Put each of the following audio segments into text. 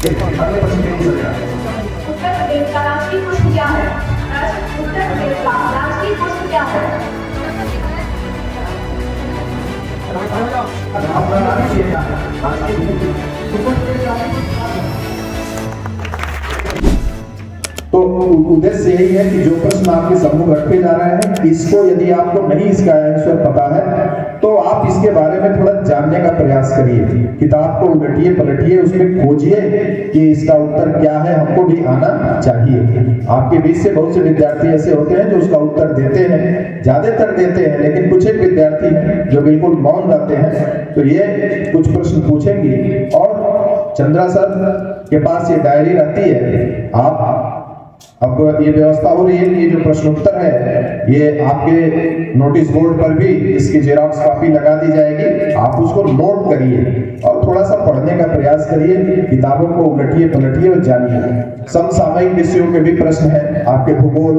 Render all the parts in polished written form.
अगले प्रश्न के लिए चलेगा। उत्तर प्रदेश का राष्ट्रीय पुष्प क्या है? उत्तर प्रदेश का राष्ट्रीय पुष्प क्या है? आपका राष्ट्रीय क्या है? तो उद्देश्य यही है कि जो प्रश्न आपके सम्मुख रखे जा रहे हैं, इसको यदि आपको नहीं इसका आंसर पता है तो आप इसके बारे में थोड़ा जानने का प्रयास करिए। किताब को उलटिए पलटिए, उसमें खोजिए कि इसका उत्तर क्या है, हमको भी आना चाहिए। आपके बीच से बहुत से विद्यार्थी ऐसे होते हैं जो उसका उत्तर देते हैं, ज्यादातर देते हैं, लेकिन कुछ एक विद्यार्थी हैं जो बिल्कुल मौन रहते हैं। तो ये कुछ प्रश्न पूछेंगी और चंद्रा सर के पास ये डायरी रहती है। आप अब ये व्यवस्था हो रही है कि ये जो प्रश्न उत्तर है ये आपके नोटिस बोर्ड पर भी इसकी जेरॉक्स कॉपी लगा दी जाएगी। आप उसको नोट करिए और थोड़ा सा पढ़ने का प्रयास करिए, किताबों को उलटिए पलटिए और जानिए। समसामयिक विषयों के भी प्रश्न हैं, आपके भूगोल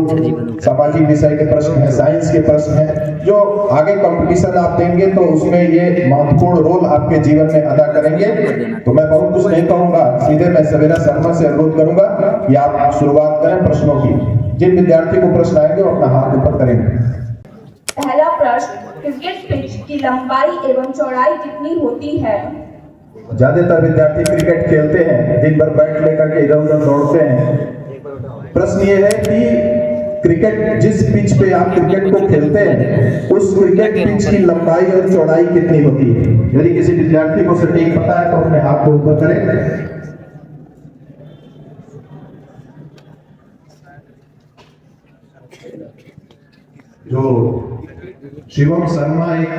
सामाजिक विषय के प्रश्न हैं, साइंस के प्रश्न हैं, जो आगे कंपटीशन आप देंगे तो उसमें ये महत्वपूर्ण रोल आपके जीवन में अदा करेंगे। तो मैं बहुत कुछ नहीं कहूंगा, सीधे मैं सवेरा शर्मा से अनुरोध करूंगा कि आप शुरुआत करें प्रश्नों की। जिन विद्यार्थी को प्रश्न आएंगे वो अपना हाथ ऊपर करेंगे। पहला प्रश्न, क्रिकेट पिच की लंबाई एवं चौड़ाई कितनी होती है? ज्यादातर विद्यार्थी क्रिकेट खेलते हैं, दिन भर बैट लेकर के इधर उधर दौड़ते हैं। प्रश्न ये है कि क्रिकेट जिस पिच पे आप क्रिकेट को खेलते हैं उस क्रिकेट पिच की लंबाई और चौड़ाई कितनी होती है? यदि किसी विद्यार्थी को सटीक पता है तो अपने हाथ को ऊपर करें। जो शिवम शर्मा एक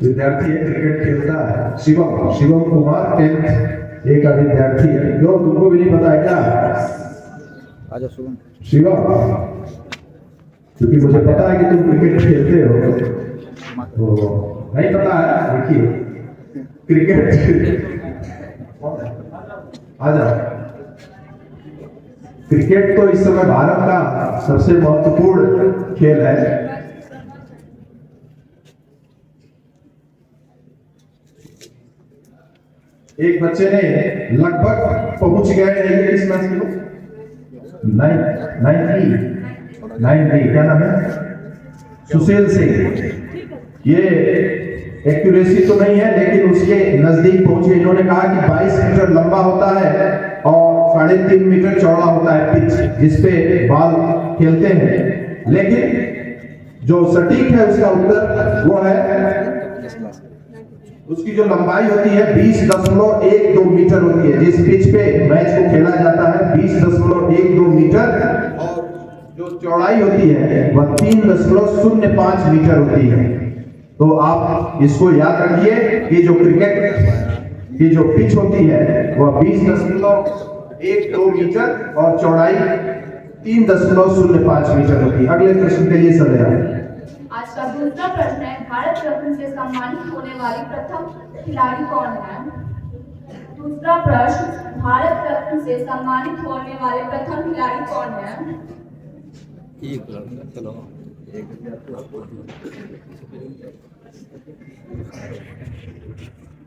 विद्यार्थी है, क्रिकेट खेलता है। शिवम कुमार 10th ए का विद्यार्थी है। जो तुमको भी नहीं पता है क्या? आजा शिवम, क्योंकि मुझे पता है कि तुम क्रिकेट खेलते हो तो नहीं पता है। देखिए क्रिकेट आजा, क्रिकेट तो इस समय भारत का सबसे महत्वपूर्ण खेल है। एक बच्चे ने लगभग पहुंच गए हैं, ये किस मैच की? 9 क्या नाम है? सुशील सिंह। ये एक्यूरेसी तो नहीं है लेकिन उसके नजदीक पहुंचे। इन्होंने कहा कि 22 मीटर लंबा होता है और 3.5 मीटर चौड़ा होता है पिच जिसपे बॉल खेलते हैं। लेकिन जो सटीक है उसका उत्तर वो है, उसकी जो लंबाई होती है 20.12 मीटर होती है। जिस पिच पे मैच को खेला जाता है 20.12 मीटर, और जो चौड़ाई होती है वह 3.05 मीटर होती है। तो आप इसको याद रखिए कि जो क्रिकेट की जो पिच होती है वह 20.12 मीटर और चौड़ाई 3.05 मीटर होती है। अगले प्रश्न के लिए सवेरा। आज का दूसरा प्रश्न है, भारत रत्न से सम्मानित होने वाली प्रथम खिलाड़ी कौन है? दूसरा प्रश्न, भारत रत्न से सम्मानित होने वाले प्रथम खिलाड़ी कौन है?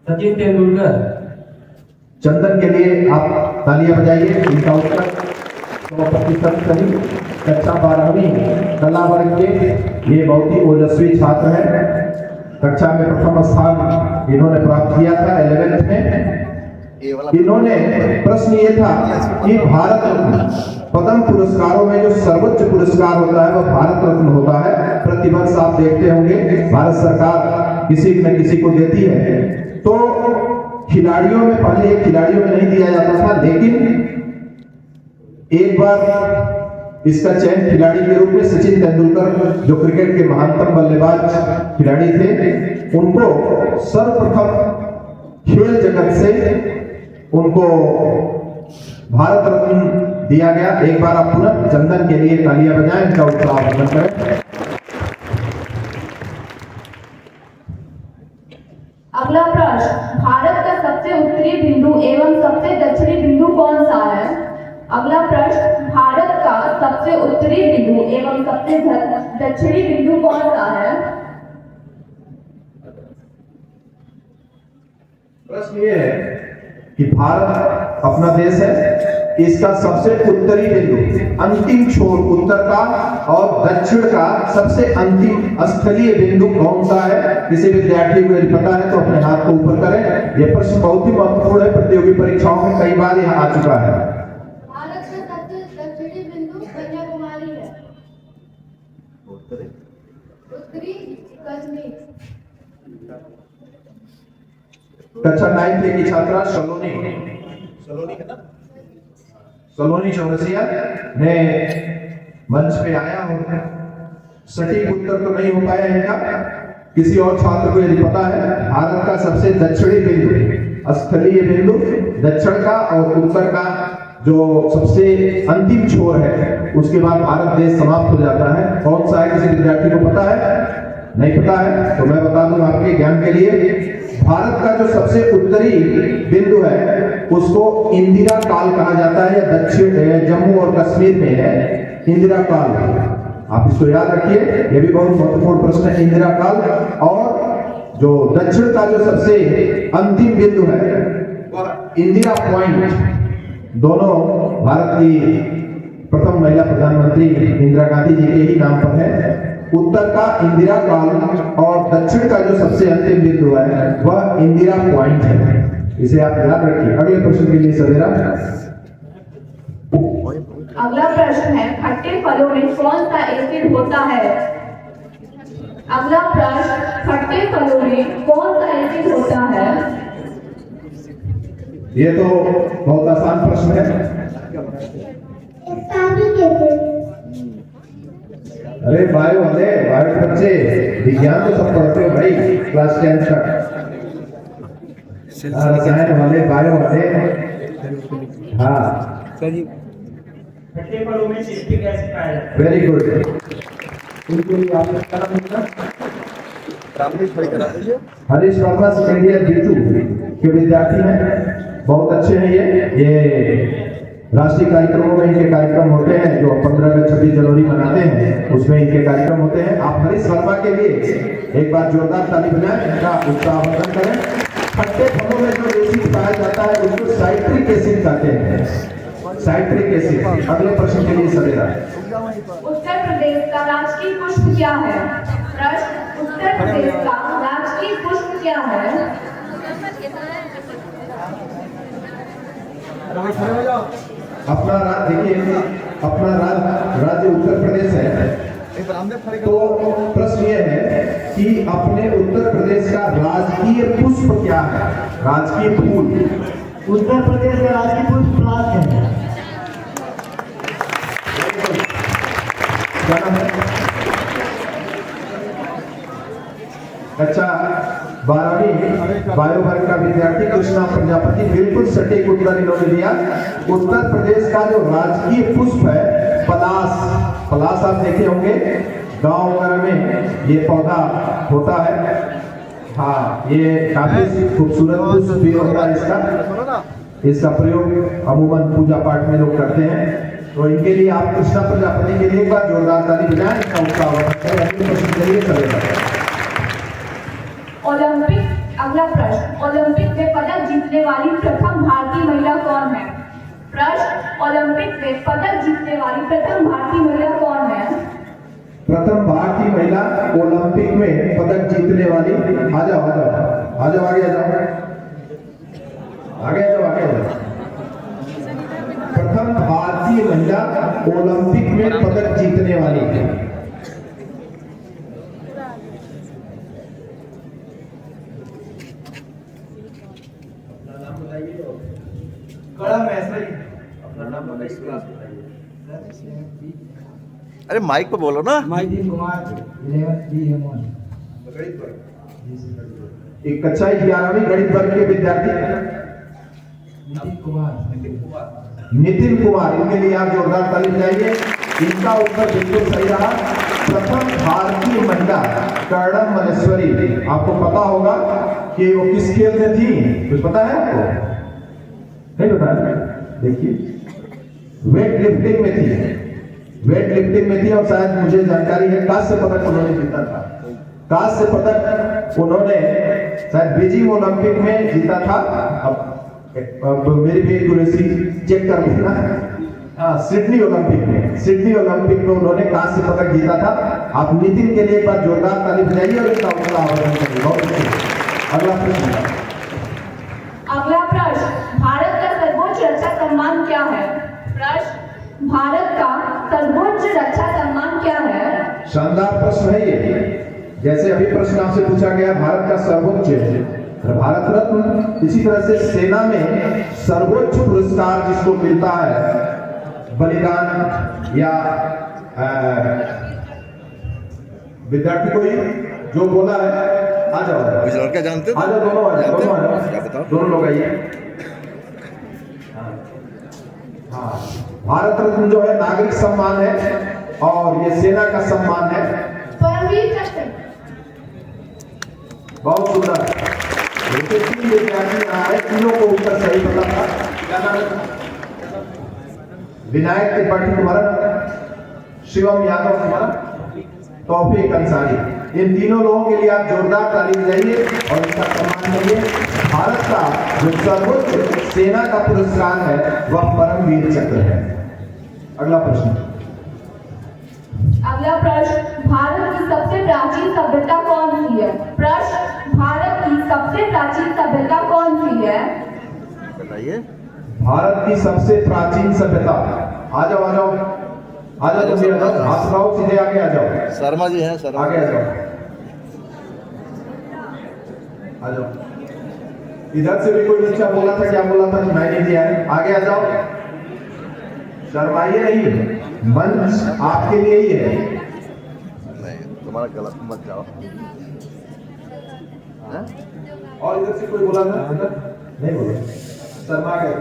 सचिन तेंदुलकर। चंदन के लिए आप तालियां बजाइए। इनका उत्तर 100% सही। कक्षा 12वीं कला वर्ग के ये बहुत ही ओजस्वी छात्र हैं। कक्षा में प्रथम स्थान इन्होंने प्राप्त किया था 11th में। इन्होंने प्रश्न ये था कि भारत रत्न पद्म पुरस्कारों में जो सर्वोच्च पुरस्कार होता है वह भारत रत्न होता है। प्रतिवर्ष आप देखते होंगे भारत सरकार किसी न किसी को देती है। तो खिलाड़ियों में पहले खिलाड़ियों में नहीं दिया जाता था, लेकिन एक बार इसका चयन खिलाड़ी के रूप में सचिन तेंदुलकर जो क्रिकेट के महानतम बल्लेबाज खिलाड़ी थे उनको सर्वप्रथम खेल जगत से उनको भारत रत्न दिया गया। एक बार आप पुनः चंदन के लिए तालियां बजाएं, इनका उत्साह करें। अगला प्रश्न, भारत का सबसे उत्तरी बिंदु एवं सबसे दक्षिणी बिंदु कौन सा है? अगला प्रश्न, भारत का सबसे उत्तरी बिंदु एवं सबसे दक्षिणी बिंदु कौन सा है? प्रश्न ये है कि भारत अपना देश है, इसका सबसे उत्तरी बिंदु, अंतिम छोर उत्तर का और दक्षिण का सबसे अंतिम स्थलीय बिंदु कौन सा है? किसी विद्यार्थी को यदि पता है तो अपने हाथ को ऊपर करें। यह प्रश्न बहुत ही महत्वपूर्ण है, प्रतियोगी परीक्षाओं में कई बार यह आ चुका है। भारत का सबसे दक्षिणी बिंदु कन्याकुमारी है। उत्तरी कश्मीर। कक्षा 9 की छात्रा सलोनी है ना, सलोनी चौरसिया ने मंच पे आया और सटीक उत्तर तो नहीं हो पाया इनका। किसी और छात्र को यदि पता है, भारत का सबसे दक्षिणी बिंदु, स्थलीय बिंदु, दक्षिण का और उत्तर का जो सबसे अंतिम छोर है, उसके बाद भारत देश समाप्त हो जाता है, कौन सा है? किसी विद्यार्थी को पता है? नहीं पता है तो मैं बता दूं आपके ज्ञान के लिए, भारत का जो सबसे उत्तरी बिंदु है उसको इंदिरा काल कहा जाता है, या दक्षिण जम्मू और कश्मीर में है इंदिरा काल। आप इसको याद रखिए, यह भी बहुत महत्वपूर्ण प्रश्न है, इंदिरा काल। और जो दक्षिण का जो सबसे अंतिम बिंदु है वह इंदिरा पॉइंट, दोनों भारत की प्रथम महिला प्रधानमंत्री इंदिरा गांधी जी के ही नाम पर है। उत्तर का इंदिरा काल और दक्षिण का जो सबसे अंतिम बिंदु है वह इंदिरा पॉइंट है, इसे आप याद रखिए। अगले प्रश्न के लिए सवेरा। अगला प्रश्न है, खट्टे फलों में कौन सा एसिड होता है? अगला प्रश्न, खट्टे फलों में कौन सा एसिड होता है? ये तो बहुत आसान प्रश्न है। अरे बायो के बच्चे विज्ञान तो सब पढ़ते हो भाई, क्लास 10 तक। रसायन वाले, बायो वाले, हाँ खट्टे फलों में सिट्रिक एसिड पाया जाता है। Very good. उनके लिए आपने क्या नाम लिखा? हरीश वर्मा स्टेडियम जीतू के विद्यार्थी हैं, बहुत अच्छे हैं। ये राष्ट्रीय कार्यक्रमों में इनके कार्यक्रम होते हैं, जो 15 अगस्त 26 जनवरी मनाते हैं, उसमें इनके कार्यक्रम होते हैं। आप हरीश वर्मा के लिए एक बार जोरदार ताली बजाएं, इनका उत्साहवर्धन करें। खट्टे फलों में जो एसिड पाया जाता है उसको साइट्रिक एसिड कहते हैं, साइट्रिक एसिड। अगले प्रश्न के लिए सवेरा। उत्तर प्रदेश का राजकीय पुष्प क्या है? प्रश्न, उत्तर प्रदेश का राजकीय पुष्प क्या है? अपना राज्य देखिए, अपना राज्य उत्तर प्रदेश है, तो प्रश्न ये है कि अपने उत्तर प्रदेश का राजकीय पुष्प क्या है? राजकीय फूल। उत्तर प्रदेश का राजकीय पुष्प पलाश है। क्या नाम है? अच्छा, 12वीं बायो वर्ग का विद्यार्थी कृष्णा प्रजापति, बिल्कुल सटीक उत्तर इन्होंने दिया। उत्तर प्रदेश का जो राजकीय पुष्प है पलाश। पलाश आप देखे होंगे गांव वगैरह में ये पौधा होता है। हाँ, ये काफी खूबसूरत पुष्प भी होता है इसका प्रयोग अमूमन पूजा पाठ में लोग करते हैं। तो इनके लिए आप कृष्णा प्रजापति के लिए एक बार जोरदार ताली बजाएं, इनका उत्साह। ओलंपिक, अगला प्रश्न, ओलंपिक में पदक जीतने वाली प्रथम भारतीय महिला कौन है? प्रश्न, ओलंपिक में पदक जीतने वाली प्रथम भारतीय महिला कौन है? प्रथम भारतीय महिला ओलंपिक में पदक जीतने वाली, आ जाओ आगे आ जाओ, आगे आ जाओ। प्रथम भारतीय महिला ओलंपिक में पदक जीतने वाली। अरे माइक पे बोलो ना। नीतिन कुमार, 11th B हेमन। एक कक्षा 11वीं गणित वर्ग के विद्यार्थी नितिन कुमार, इनके लिए आप जोरदार ताली बजाइए। इनका उत्तर बिल्कुल सही रहा। प्रथम भारतीय महिला कर्णम मलेश्वरी। आपको पता होगा कि वो किस खेल में थी? कुछ पता है आपको? नहीं पता है? देखिए, वेट लिफ्टिंग में थी। वेट लिफ्टिंग में थी और शायद मुझे जानकारी है कांस्य पदक उन्होंने जीता था। कांस्य पदक उन्होंने शायद बीजिंग ओलंपिक में जीता था। अब अब मेरी भी एक्यूरेसी चेक कर लेना। हाँ, सिडनी ओलंपिक में उन्होंने कांस्य पदक जीता था। आप नितिन के लिए एक बार जोरदार ताली बजाइए और इनका उत्साह आवर्धन करिए। बहुत अच्छा। अगला प्रश्न। अगला प्रश्न, भारत का सर्वोच्च रक्षा सम्मान क्या है? प्रश्न, भारत का सर्वोच्च रक्षा सम्मान क्या है? शानदार प्रश्न है ये। जैसे अभी प्रश्न आपसे पूछा गया भारत का सर्वोच्च भारत रत्न, इसी तरह से सेना में सर्वोच्च पुरस्कार जिसको मिलता है बलिदान या विद्यार्थी कोई जो बोला है, आ जाओ क्या जानते हो? आ जाओ, दोनों आ जाओ, दोनों लोग आइए। हाँ, भारत रत्न जो है नागरिक सम्मान है और ये सेना का सम्मान है। परमवीर चक्र। बहुत सुंदर। जैसे 3 विद्यार्थी यहाँ है, तीनों को उत्तर सही पता था। क्या नाम है? विनायक त्रिपाठी तुम्हारा, शिवम यादव तुम्हारा, तौफीक अंसारी। इन तीनों लोगों के लिए आप जोरदार ताली बजाइए और इनका सम्मान करिए। भारत का जो सर्वोच्च सेना का पुरस्कार है वह परमवीर चक्र है। अगला प्रश्न। अगला प्रश्न, भारत की सबसे प्राचीन सभ्यता कौन सी है? प्रश्न, भारत की सबसे प्राचीन सभ्यता कौन सी है? बताइए। भारत की सबसे प्राचीन सभ्यता, आ जाओ आ जाओ आ जाओ, तुम भी आ जाओ, हाथ उठाओ, सीधे आगे आ जाओ। शर्मा जी हैं, शर्मा। आगे आ जाओ, आ जाओ। इधर से भी कोई बच्चा बोला था, क्या बोला था? मैंने दिया है। आगे आ जाओ, शर्माइए नहीं, मंच आपके लिए ही है। नहीं, तुम्हारा गलत मत जाओ। हैं? और इधर से कोई बोला था? इधर नहीं बोला, शर्मा गए।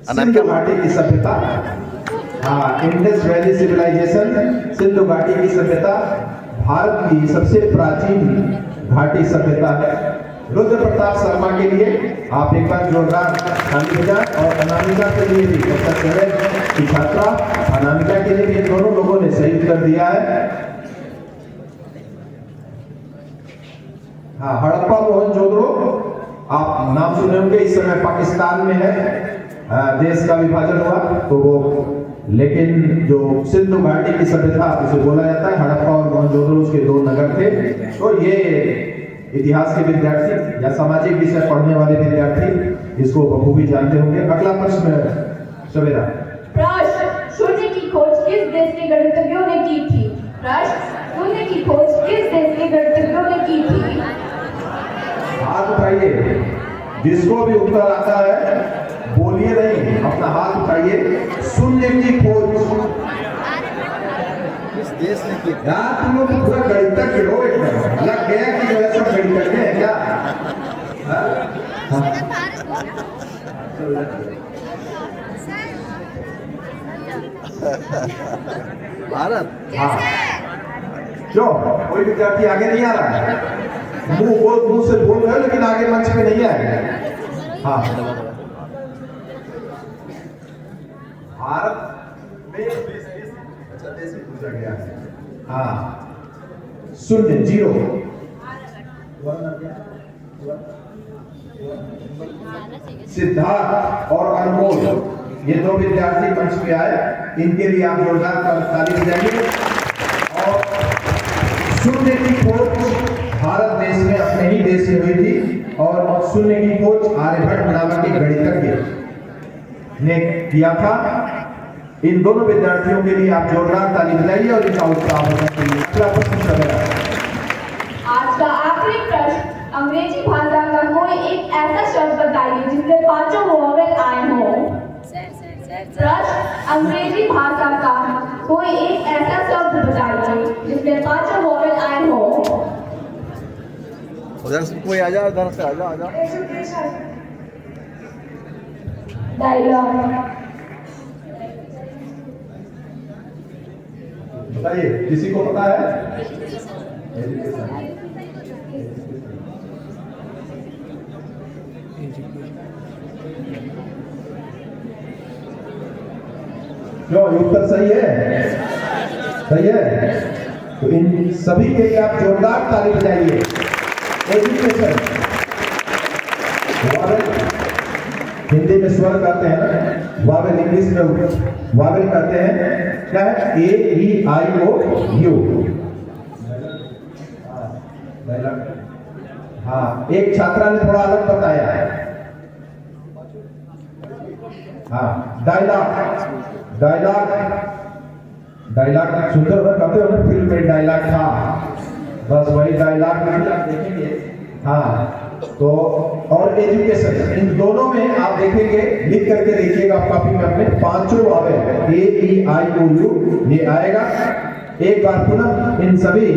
सिंधु घाटी की सभ्यता, हाँ, इंडस वैली सिविलाइजेशन, सिंधु घाटी की सभ्यता भारत की सबसे प्राचीन घाटी सभ्यता है। रुद्र प्रताप शर्मा के लिए आप एक बार जोरदार ताली बजाएं और अनामिका के लिए भी, की छात्रा अनामिका के लिए भी दोनों लोगों ने सही उत्तर दिया है। हाँ, हड़प्पा मोहनजोदड़ो, आप नाम सुने होंगे, इस समय पाकिस्तान में है। देश का विभाजन हुआ तो वो, लेकिन जो सिंधु घाटी की सभ्यता उसे बोला जाता है, हड़प्पा और मोहनजोदड़ो उसके 2 नगर थे। तो ये इतिहास के विद्यार्थी या सामाजिक विषय पढ़ने वाले विद्यार्थी इसको बखूबी जानते होंगे। अगला प्रश्न सवेरा। प्रश्न, शून्य की खोज किस देश के गणितज्ञों ने की थी? प्रश्न, शून्य की खोज किस देश के गणितज्ञों ने की थी? हाथ उठाइए, जिसको भी उत्तर आता है बोलिए नहीं, अपना हाथ उठाइए। शून्य की खोज किस देश ने की? यार तुम लोग पूरा गणितज्ञ हो, एकदम लग गया कि जो है सब गणितज्ञ है क्या? भारत। हाँ, क्यों कोई विद्यार्थी आगे नहीं आ रहा है? मुंह से बोल रहे हो लेकिन आगे मंच पे नहीं आएगा। हाँ, भारत में देश पूछा गया है। हाँ, 0 0। सिद्धार्थ और अनमोल, ये 2 विद्यार्थी मंच पे आए, इनके लिए आप जोरदार ताली बजाइए। और शून्य की खोज भारत देश में अपने ही देश में हुई थी और शून्य की खोज आर्यभट्ट नामक एक गणितज्ञ ने किया था। इन दोनों विद्यार्थियों के लिए आप जोरदार ताली बजाइए और इनका उत्साह बढ़ाइए। अगला प्रश्न सवेरा। आज का आखिरी प्रश्न, अंग्रेजी भाषा का कोई एक ऐसा शब्द बताइए जिसमें 5 वोवेल आए हो। प्रश्न, अंग्रेजी भाषा का कोई एक ऐसा शब्द बताइए जिसमें 5 वोवेल आए हो। उधर से कोई आ जाओ, उधर से आ जाओ, आ जाओ। डायलॉग। बताइए, किसी को पता है? क्यों, ये उत्तर सही है? सही है? तो इन सभी के लिए आप जोरदार ताली बजाइए। एजुकेशन, हिंदी में स्वर कहते हैं ना, वावेल इंग्लिश में वावेल कहते हैं, क्या है, ए ई आई ओ यू। हाँ, एक छात्रा ने थोड़ा अलग बताया है। हाँ, डायलॉग, डायलॉग, डायलॉग सुनते हो, कहते हो ना फिल्म में डायलॉग था, बस वही डायलॉग में आप देखेंगे। हाँ, तो और एजुकेशन, इन दोनों में आप देखेंगे, लिख करके देखिएगा कॉपी में अपने, पांचों Wavell A E I O you ये आएगा। एक बार पुनः इन सभी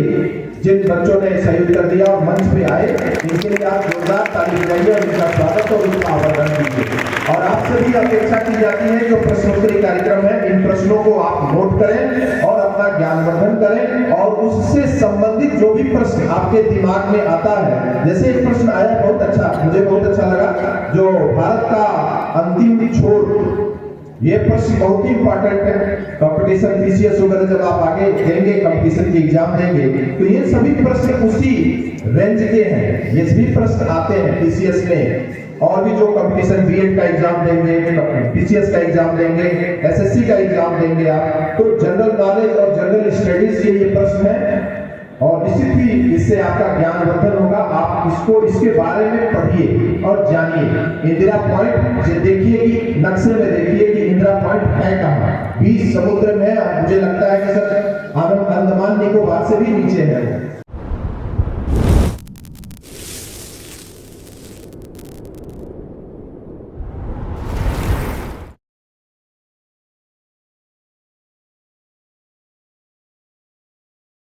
जिन बच्चों ने सही उत्तर दिया और मंच पे आए, इनके लिए आप जोरदार ताली बजाइए और इनका स्वागत और उनका आवर्धन कीजिए। और आपसे भी अपेक्षा की जाती है, जो प्रश्नोत्तरी कार्यक्रम है, इन प्रश्नों को आप नोट करें और अपना ज्ञानवर्धन करें, और उससे संबंधित जो भी प्रश्न आपके दिमाग में आता है, जैसे एक प्रश्न आया बहुत अच्छा, मुझे बहुत अच्छा लगा, जो भारत का अंतिम छोर, ये प्रश्न बहुत ही इंपॉर्टेंट है। कंपटीशन पीसीएस वगैरह जब आप आगे देंगे, कंपटीशन की एग्जाम देंगे, तो ये सभी प्रश्न उसी रेंज के हैं, ये सभी प्रश्न आते हैं पीसीएस में। और भी जो कंपटीशन बीएड का एग्जाम देंगे, पीसीएस का एग्जाम देंगे, एसएससी का एग्जाम देंगे आप, तो जनरल नॉलेज और जनरल स्टडीज के ये प्रश्न है, और निश्चित ही इससे आपका ज्ञानवर्धन होगा। आप इसके बारे में पढ़िए और जानिए। इंदिरा पॉइंट देखिए कि नक्शे में देखिए कि इंदिरा पॉइंट है कहाँ, बीच समुद्र में। मुझे लगता है कि सर अंडमान निकोबार से भी नीचे है।